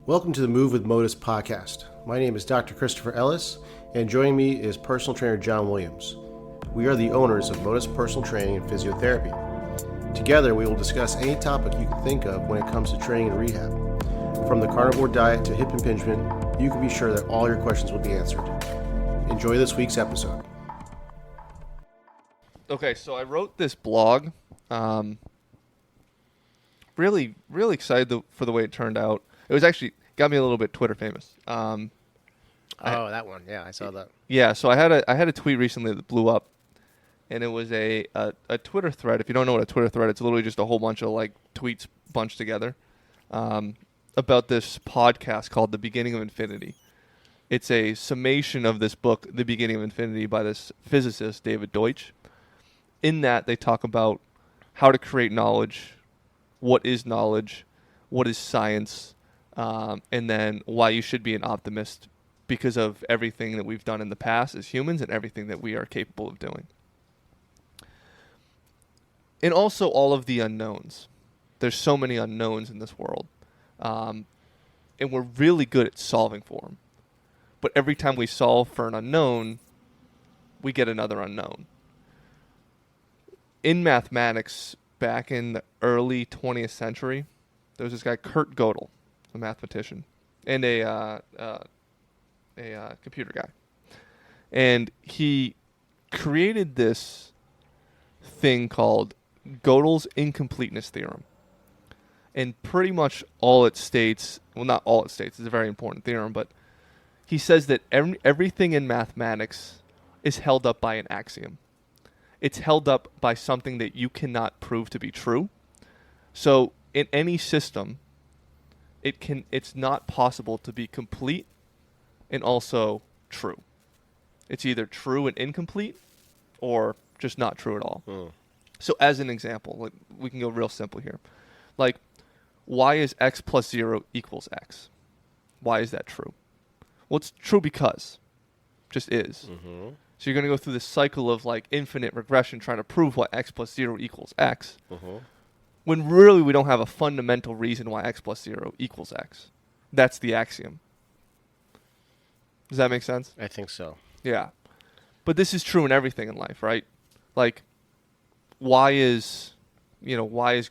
Welcome to the Move with Motus Podcast. My name is Dr. Christopher Ellis, and joining me is personal trainer John Williams. We are the owners of Motus Personal Training and Physiotherapy. Together, we will discuss any topic you can think of when it comes to training and rehab. From the carnivore diet to hip impingement, you can be sure that all your questions will be answered. Enjoy this week's episode. Okay, so I wrote this blog. Really excited for the way it turned out. It was actually got me a little bit Twitter famous. That one. Yeah, I saw that. Yeah, so I had a tweet recently that blew up, and it was a Twitter thread. If you don't know what a Twitter thread, it's literally just a whole bunch of like tweets bunched together about this podcast called The Beginning of Infinity. It's a summation of this book, The Beginning of Infinity, by this physicist, David Deutsch. In that, they talk about how to create knowledge, what is science, and then why you should be an optimist because of everything that we've done in the past as humans and everything that we are capable of doing. And also all of the unknowns. There's so many unknowns in this world. And we're really good at solving for them. But every time we solve for an unknown, we get another unknown. In mathematics, back in the early 20th century, there was this guy, Kurt Gödel, a mathematician, and a computer guy. And he created this thing called Gödel's incompleteness theorem. And pretty much all it states, well, not all it states, it's a very important theorem, but he says that everything in mathematics is held up by an axiom. It's held up by something that you cannot prove to be true. So in any system, it's not possible to be complete and also true. It's either true and incomplete or just not true at all. So as an example, we can go real simple here. Like, why is x plus 0 equals x? Why is that true? Well, it's true because. Just is. Mm-hmm. So you're going to go through this cycle of like infinite regression trying to prove why x plus 0 equals x. Mm-hmm. When really we don't have a fundamental reason why x plus 0 equals x. That's the axiom. Does that make sense? I think so. Yeah. But this is true in everything in life, right? Like, why is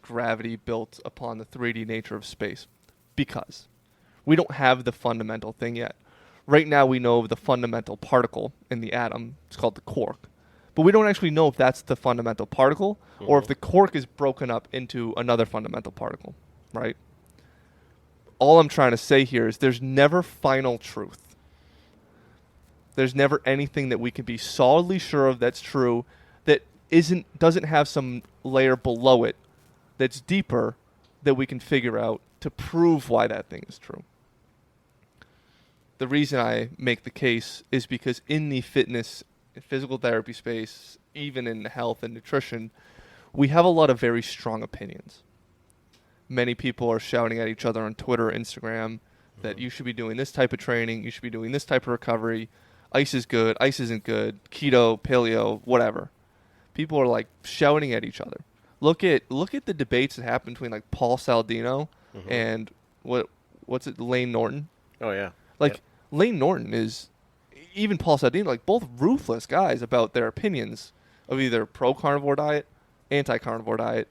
gravity built upon the 3D nature of space? Because we don't have the fundamental thing yet. Right now we know of the fundamental particle in the atom. It's called the quark. But we don't actually know if that's the fundamental particle or if the quark is broken up into another fundamental particle, right? All I'm trying to say here is there's never final truth. There's never anything that we can be solidly sure of that's true that doesn't have some layer below it that's deeper that we can figure out to prove why that thing is true. The reason I make the case is because in the fitness and physical therapy space, even in health and nutrition, we have a lot of very strong opinions. Many people are shouting at each other on Twitter or Instagram that you should be doing this type of training, you should be doing this type of recovery, ice is good, ice isn't good, keto, paleo, whatever. People are like shouting at each other. Look at the debates that happen between like Paul Saladino and Lane Norton. Oh yeah. Lane Norton is, even Paul Saladino, like both ruthless guys about their opinions of either pro-carnivore diet, anti-carnivore diet.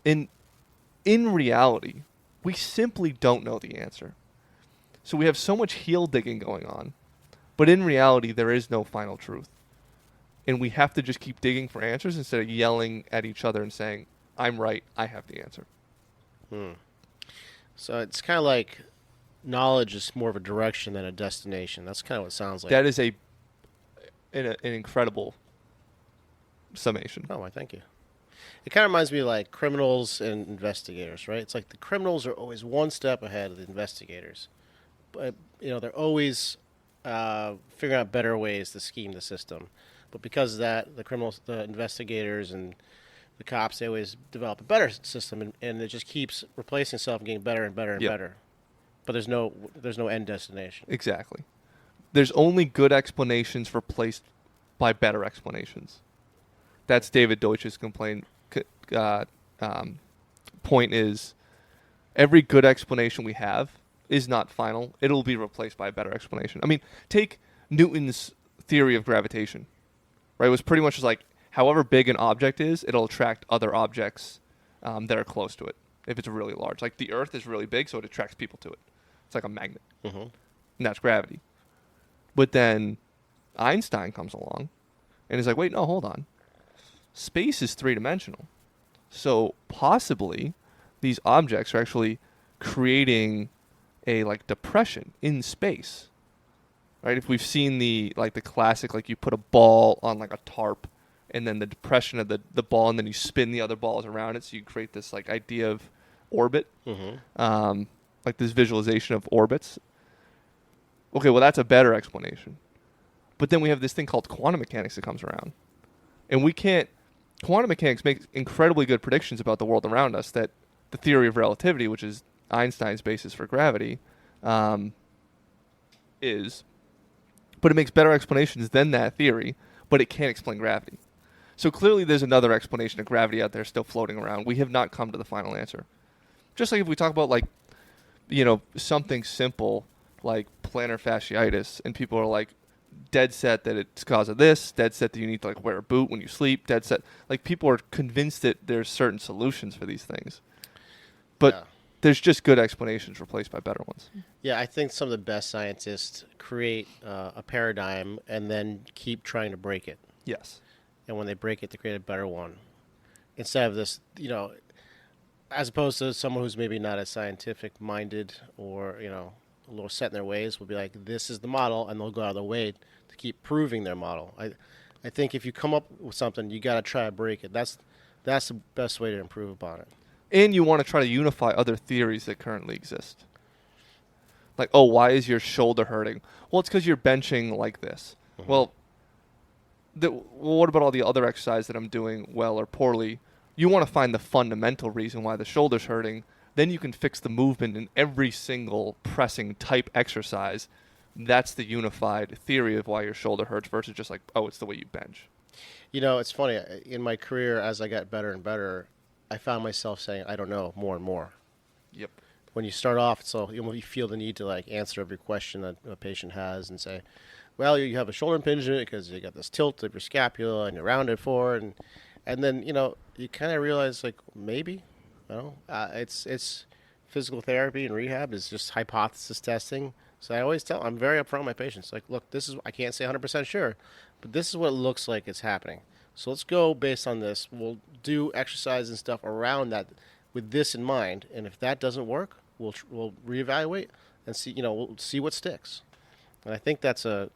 In reality, we simply don't know the answer. So we have so much heel digging going on, but in reality, there is no final truth. And we have to just keep digging for answers instead of yelling at each other and saying, I'm right, I have the answer. So it's kind of like knowledge is more of a direction than a destination. That's kind of what it sounds like. That is an incredible summation. Oh, thank you. It kind of reminds me of like criminals and investigators, right? It's like the criminals are always one step ahead of the investigators. But, they're always figuring out better ways to scheme the system. But because of that, the investigators and the cops, they always develop a better system, and it just keeps replacing itself and getting better and better and better. But there's no end destination. Exactly. There's only good explanations replaced by better explanations. That's David Deutsch's point is every good explanation we have is not final. It'll be replaced by a better explanation. I mean, take Newton's theory of gravitation, right? It was pretty much just like, however big an object is, it'll attract other objects that are close to it if it's really large. Like the Earth is really big, so it attracts people to it. It's like a magnet. Mm-hmm. And that's gravity. But then Einstein comes along and is like, wait, no, hold on. Space is three-dimensional. So possibly these objects are actually creating a like depression in space. Right? If we've seen the classic, like you put a ball on like a tarp and then the depression of the ball, and then you spin the other balls around it, so you create this like idea of orbit, like this visualization of orbits. Okay, well that's a better explanation. But then we have this thing called quantum mechanics that comes around, and quantum mechanics makes incredibly good predictions about the world around us that the theory of relativity, which is Einstein's basis for gravity, is. But it makes better explanations than that theory, but it can't explain gravity. So clearly there's another explanation of gravity out there still floating around. We have not come to the final answer. Just like if we talk about like, something simple like plantar fasciitis, and people are like dead set that it's because of this, dead set that you need to like wear a boot when you sleep, dead set. Like people are convinced that there's certain solutions for these things. But there's just good explanations replaced by better ones. Yeah, I think some of the best scientists create a paradigm and then keep trying to break it. Yes. And when they break it, they create a better one. Instead of this, as opposed to someone who's maybe not as scientific-minded or, a little set in their ways, will be like, this is the model, and they'll go out of their way to keep proving their model. I think if you come up with something, you got to try to break it. That's the best way to improve upon it. And you want to try to unify other theories that currently exist. Like, oh, why is your shoulder hurting? Well, it's because you're benching like this. Mm-hmm. Well, what about all the other exercise that I'm doing well or poorly? You want to find the fundamental reason why the shoulder's hurting. Then you can fix the movement in every single pressing type exercise. That's the unified theory of why your shoulder hurts versus just like, oh, it's the way you bench. It's funny. In my career, as I got better and better, I found myself saying, I don't know, more and more. Yep. When you start off, so you feel the need to like answer every question that a patient has and say, well, you have a shoulder impingement because you got this tilt of your scapula and you're rounded forward, and then you kind of realize like maybe, it's physical therapy and rehab is just hypothesis testing. So I always I'm very upfront with my patients. Like, look, I can't say 100% sure, but this is what it looks like it's happening. So let's go based on this. We'll do exercise and stuff around that with this in mind, and if that doesn't work, we'll reevaluate and see. We'll see what sticks. And I think that's I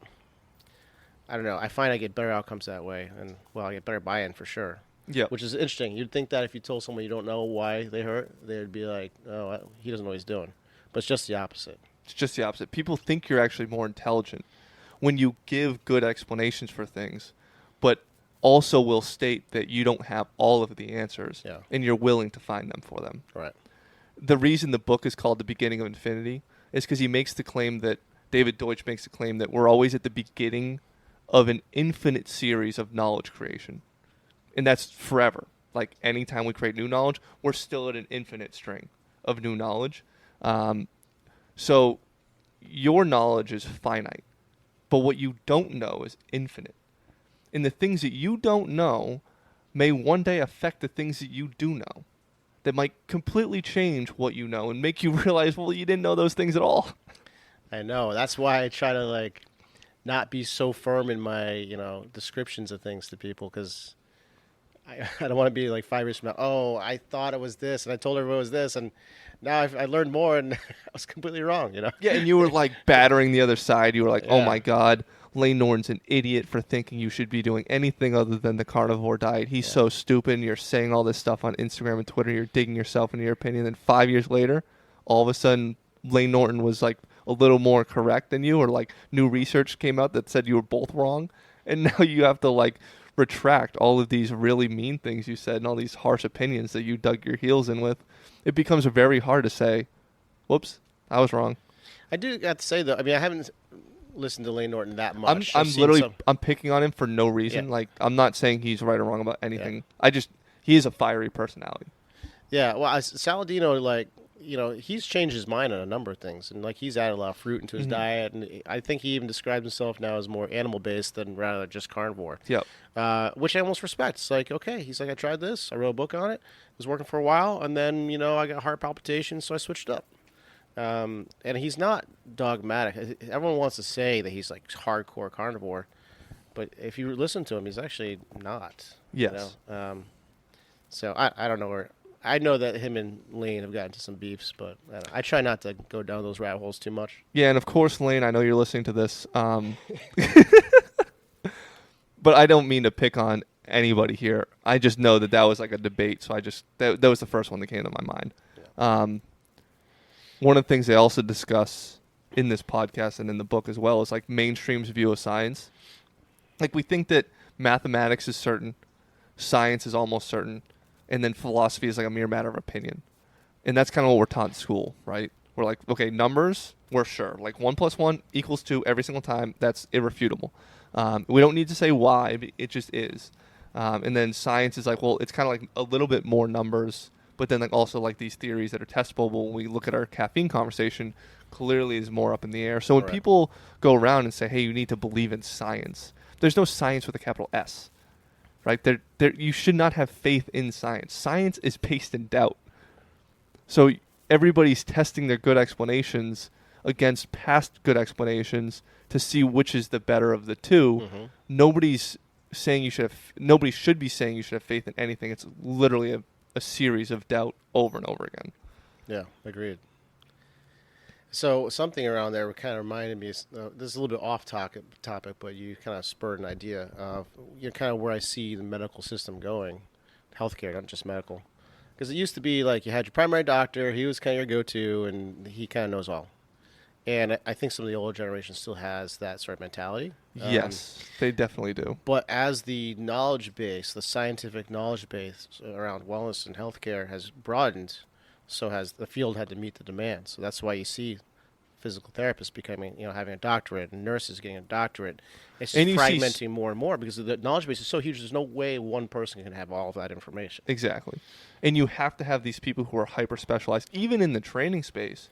don't know. I find I get better outcomes that way, and I get better buy-in for sure. Yeah. Which is interesting. You'd think that if you told someone you don't know why they hurt, they'd be like, "Oh, he doesn't know what he's doing." But it's just the opposite. It's just the opposite. People think you're actually more intelligent when you give good explanations for things, but also will state that you don't have all of the answers, and you're willing to find them for them. Right. The reason the book is called The Beginning of Infinity is because David Deutsch makes the claim that we're always at the beginning of an infinite series of knowledge creation. And that's forever. Like anytime we create new knowledge, we're still at an infinite string of new knowledge. So your knowledge is finite, but what you don't know is infinite. And the things that you don't know may one day affect the things that you do know. That might completely change what you know and make you realize, well, you didn't know those things at all. I know. That's why I try to not be so firm in my descriptions of things to people, because I don't want to be like 5 years from now. Oh, I thought it was this, and I told everyone it was this, and now I learned more, and I was completely wrong. Yeah, and you were like battering the other side. You were like, oh my God, Lane Norton's an idiot for thinking you should be doing anything other than the carnivore diet. He's so stupid. And you're saying all this stuff on Instagram and Twitter. You're digging yourself into your opinion. Then 5 years later, all of a sudden, Lane Norton was like a little more correct than you, or like new research came out that said you were both wrong. And now you have to like retract all of these really mean things you said and all these harsh opinions that you dug your heels in with. It becomes very hard to say, whoops, I was wrong. I do have to say, though, I mean, I haven't listened to Lane Norton that much. I'm picking on him for no reason. Yeah. Like, I'm not saying he's right or wrong about anything. He is a fiery personality. Yeah, well, Saladino, he's changed his mind on a number of things, and like he's added a lot of fruit into his diet, and I think he even describes himself now as more animal based than rather just carnivore. Yep. Which I almost respect. It's like, okay, he's like, I tried this, I wrote a book on it, it was working for a while, and then I got heart palpitations, so I switched up. And he's not dogmatic. Everyone wants to say that he's like hardcore carnivore, but if you listen to him, he's actually not. Yes. So I don't know where. I know that him and Lane have gotten into some beefs, but I try not to go down those rabbit holes too much. Yeah, and of course, Lane, I know you're listening to this, but I don't mean to pick on anybody here. I just know that was like a debate, so that was the first one that came to my mind. Yeah. One of the things they also discuss in this podcast and in the book as well is like mainstream's view of science. Like we think that mathematics is certain, science is almost certain, and then philosophy is like a mere matter of opinion. And that's kind of what we're taught in school, right? We're like, okay, numbers, we're sure. Like 1 + 1 = 2 every single time. That's irrefutable. We don't need to say why, but it just is. And then science is like, well, it's kind of like a little bit more numbers, but then like also like these theories that are testable. When we look at our caffeine conversation, clearly is more up in the air. So when people go around and say, hey, you need to believe in science, there's no science with a capital S. Right? You should not have faith in science. Science is based in doubt. So everybody's testing their good explanations against past good explanations to see which is the better of the two. Mm-hmm. Nobody should be saying you should have faith in anything. It's literally a series of doubt over and over again. Yeah, agreed. So something around there kind of reminded me, this is a little bit off topic, but you kind of spurred an idea of kind of where I see the medical system going, healthcare, not just medical. Because it used to be like you had your primary doctor, he was kind of your go-to, and he kind of knows all. And I think some of the older generation still has that sort of mentality. Yes, they definitely do. But as the knowledge base, the scientific knowledge base around wellness and healthcare has broadened, so has the field had to meet the demand. So that's why you see physical therapists becoming, having a doctorate, and nurses getting a doctorate. It's just fragmenting more and more because the knowledge base is so huge. There's no way one person can have all of that information. Exactly. And you have to have these people who are hyper-specialized. Even in the training space,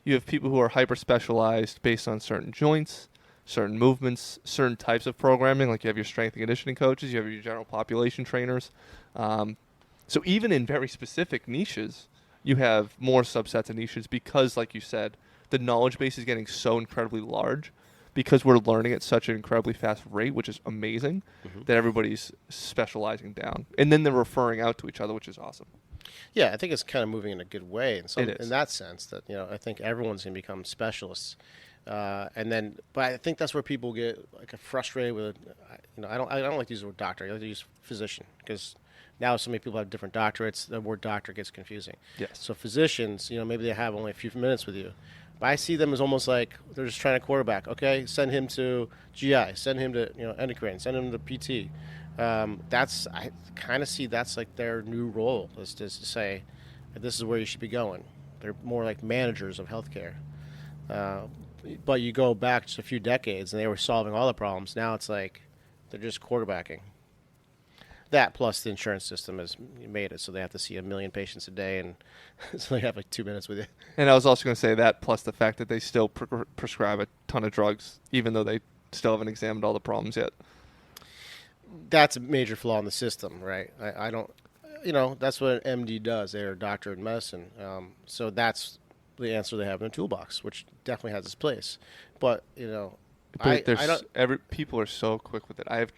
you have people who are hyper-specialized based on certain joints, certain movements, certain types of programming. Like you have your strength and conditioning coaches, you have your general population trainers. So even in very specific niches, you have more subsets of niches because, like you said, the knowledge base is getting so incredibly large because we're learning at such an incredibly fast rate, which is amazing, that everybody's specializing down. And then they're referring out to each other, which is awesome. Yeah, I think it's kind of moving in a good way in that sense that, I think everyone's going to become specialists. But I think that's where people get like frustrated with, I don't like to use the word doctor. I like to use physician because now so many people have different doctorates. The word doctor gets confusing. Yes. So physicians, maybe they have only a few minutes with you. But I see them as almost like they're just trying to quarterback. Okay, send him to GI, send him to endocrine, send him to PT. I kind of see that's like their new role is to say, this is where you should be going. They're more like managers of healthcare. But you go back just a few decades and they were solving all the problems. Now it's like they're just quarterbacking. That plus the insurance system has made it so they have to see 1 million patients a day, and so they have like 2 minutes with you. And I was also going to say that plus the fact that they still prescribe a ton of drugs, even though they still haven't examined all the problems yet. That's a major flaw in the system, right? I don't, that's what an MD does. They're a doctor in medicine. So that's the answer they have in the toolbox, which definitely has its place. But, people are so quick with it. I have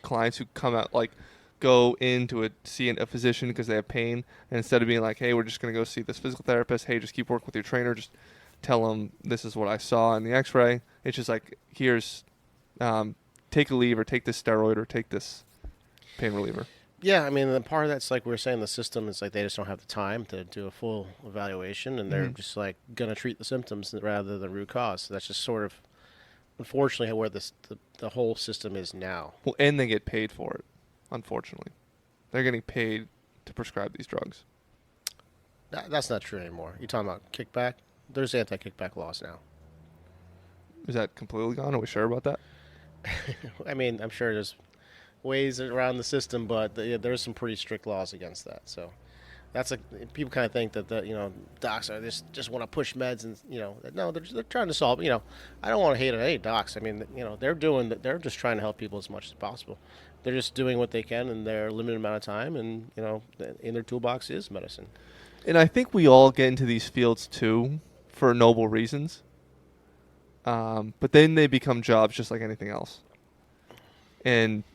clients who come out go in to see a physician because they have pain, and instead of being like, hey, we're just going to go see this physical therapist, hey, just keep working with your trainer, just tell them this is what I saw in the x-ray. It's just like, here's take a leave or take this steroid or take this pain reliever. Yeah, I mean, the part of that's like we were saying, the system is like they just don't have the time to do a full evaluation, and they're just like going to treat the symptoms rather than the root cause. So that's just sort of, unfortunately, where the whole system is now. Well, and they get paid for it. Unfortunately, they're getting paid to prescribe these drugs. That's not true anymore. You're talking about kickback? There's anti-kickback laws now. Is that completely gone? Are we sure about that? I mean, I'm sure there's ways around the system, but there's some pretty strict laws against that. So That's people kind of think that docs are just want to push meds and no, they're trying to solve. I don't want to hate on any docs. I mean, they're just trying to help people as much as possible. They're just doing what they can in their limited amount of time, and in their toolbox is medicine. And I think we all get into these fields too for noble reasons. But then they become jobs just like anything else. And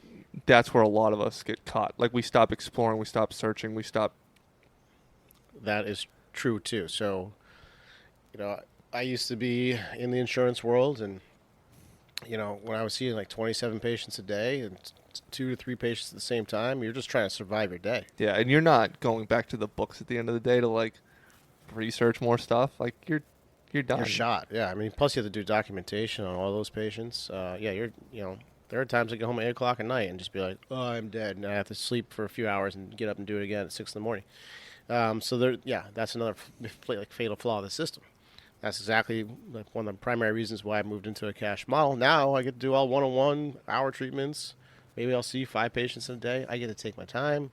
that's where a lot of us get caught. Like, we stop exploring, we stop searching, we stop. That is true too. So, I used to be in the insurance world, and when I was seeing like 27 patients a day and 2 to 3 patients at the same time, you're just trying to survive your day. Yeah, and you're not going back to the books at the end of the day to like research more stuff. Like, you're done. You're shot. Yeah, I mean, plus you have to do documentation on all those patients. There are times I go home at 8 o'clock at night and just be like, oh, I'm dead, and I have to sleep for a few hours and get up and do it again at 6 in the morning. That's another fatal flaw of the system. That's exactly one of the primary reasons why I moved into a cash model. Now I get to do all one-on-one hour treatments. Maybe I'll see 5 patients in a day. I get to take my time.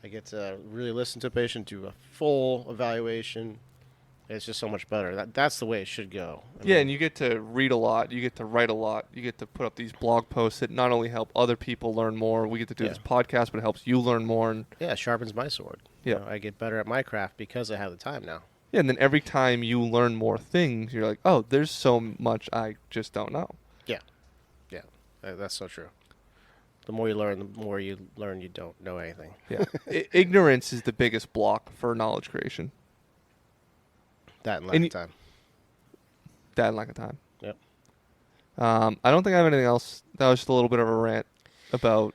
I get to really listen to a patient, do a full evaluation. It's just so much better. That's the way it should go. And you get to read a lot. You get to write a lot. You get to put up these blog posts that not only help other people learn more. We get to do this podcast, but it helps you learn more. And it sharpens my sword. Yeah. I get better at my craft because I have the time now. Yeah, and then every time you learn more things, you're like, oh, there's so much I just don't know. Yeah. That's so true. The more you learn, you don't know anything. Yeah. Ignorance is the biggest block for knowledge creation. That and lack of time. That and lack of time. Yep. I don't think I have anything else. That was just a little bit of a rant about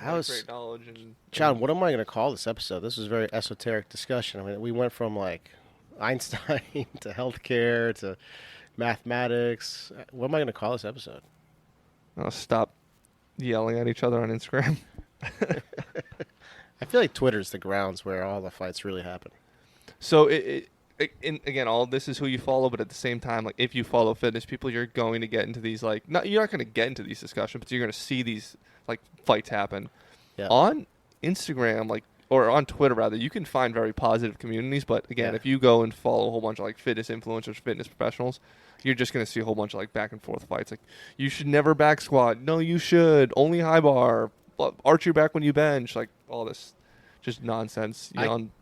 great knowledge. John, what am I going to call this episode? This is a very esoteric discussion. I mean, we went from like Einstein to healthcare to mathematics. What am I going to call this episode? I'll stop yelling at each other on Instagram. I feel like Twitter's the grounds where all the fights really happen. So again, all of this is who you follow, but at the same time, like, if you follow fitness people, you're going to get into these you're not going to get into these discussions, but you're going to see these like fights happen. Yeah. On Instagram, or on Twitter rather, you can find very positive communities, but again, if you go and follow a whole bunch of like fitness influencers, fitness professionals, you're just going to see a whole bunch of like back and forth fights. Like, you should never back squat. No, you should. Only high bar. Arch your back when you bench. Like, all this just nonsense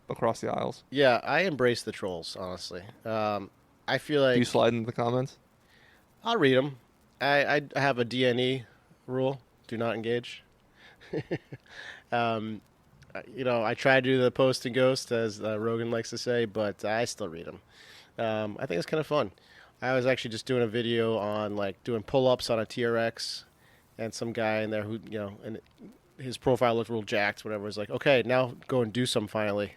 across the aisles. Yeah, I embrace the trolls, honestly. I feel like... Do you slide into the comments? I'll read them. I have a DNE rule. Do not engage. I try to do the post and ghost, as Rogan likes to say, but I still read them. I think it's kind of fun. I was actually just doing a video on like doing pull-ups on a TRX, and some guy in there who, and his profile looked real jacked, whatever, was like, okay, now go and do some finally.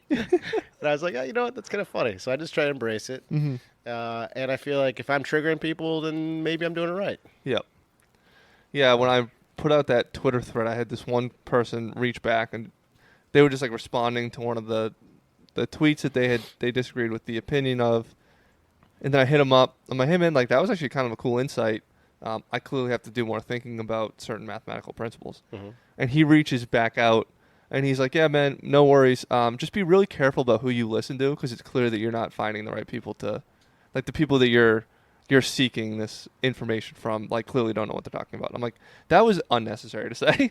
And I was like, oh, you know what, that's kind of funny. So I just try to embrace it. Mm-hmm. And I feel like if I'm triggering people, then maybe I'm doing it right. Yep. Yeah, when I put out that Twitter thread, I had this one person reach back, and they were just like responding to one of the tweets that they disagreed with the opinion of. And then I hit him up. I'm like, hey, man, like, that was actually kind of a cool insight. I clearly have to do more thinking about certain mathematical principles. Mm-hmm. And he reaches back out, and he's like, yeah, man, no worries. Just be really careful about who you listen to, because it's clear that you're not finding the right people to, like, the people that you're seeking this information from, like, clearly don't know what they're talking about. I'm like, that was unnecessary to say.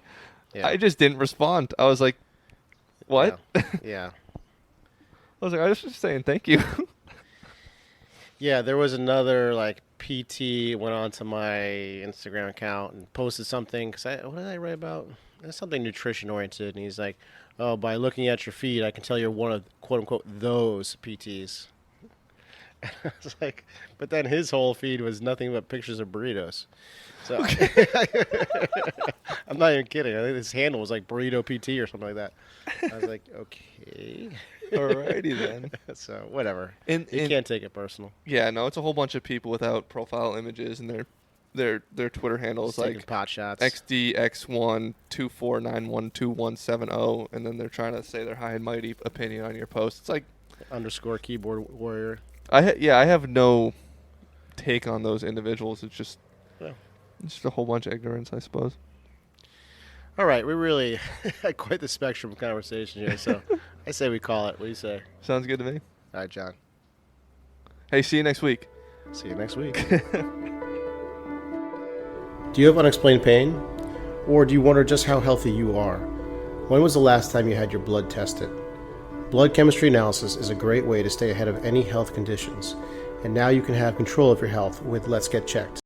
Yeah. I just didn't respond. I was like, what? Yeah. I was like, I was just saying thank you. Yeah, there was another, like, PT went onto my Instagram account and posted something. What did I write about? It's something nutrition-oriented. And he's like, oh, by looking at your feed, I can tell you're one of, quote-unquote, those PTs. And I was like, but then his whole feed was nothing but pictures of burritos. So I'm not even kidding. I think his handle was like Burrito PT or something like that. I was like, okay. Alrighty then. So whatever. You can't take it personal. Yeah, no, it's a whole bunch of people without profile images, and their Twitter handles like pot shots. XDX124912170, and then they're trying to say their high and mighty opinion on your post. It's like _ keyboard warrior. I have no take on those individuals. It's just it's just a whole bunch of ignorance, I suppose. All right, we really had quite the spectrum of conversation here, so I say we call it. What do you say? Sounds good to me. All right, John. Hey, see you next week. See you next week. Do you have unexplained pain? Or do you wonder just how healthy you are? When was the last time you had your blood tested? Blood chemistry analysis is a great way to stay ahead of any health conditions, and now you can have control of your health with Let's Get Checked.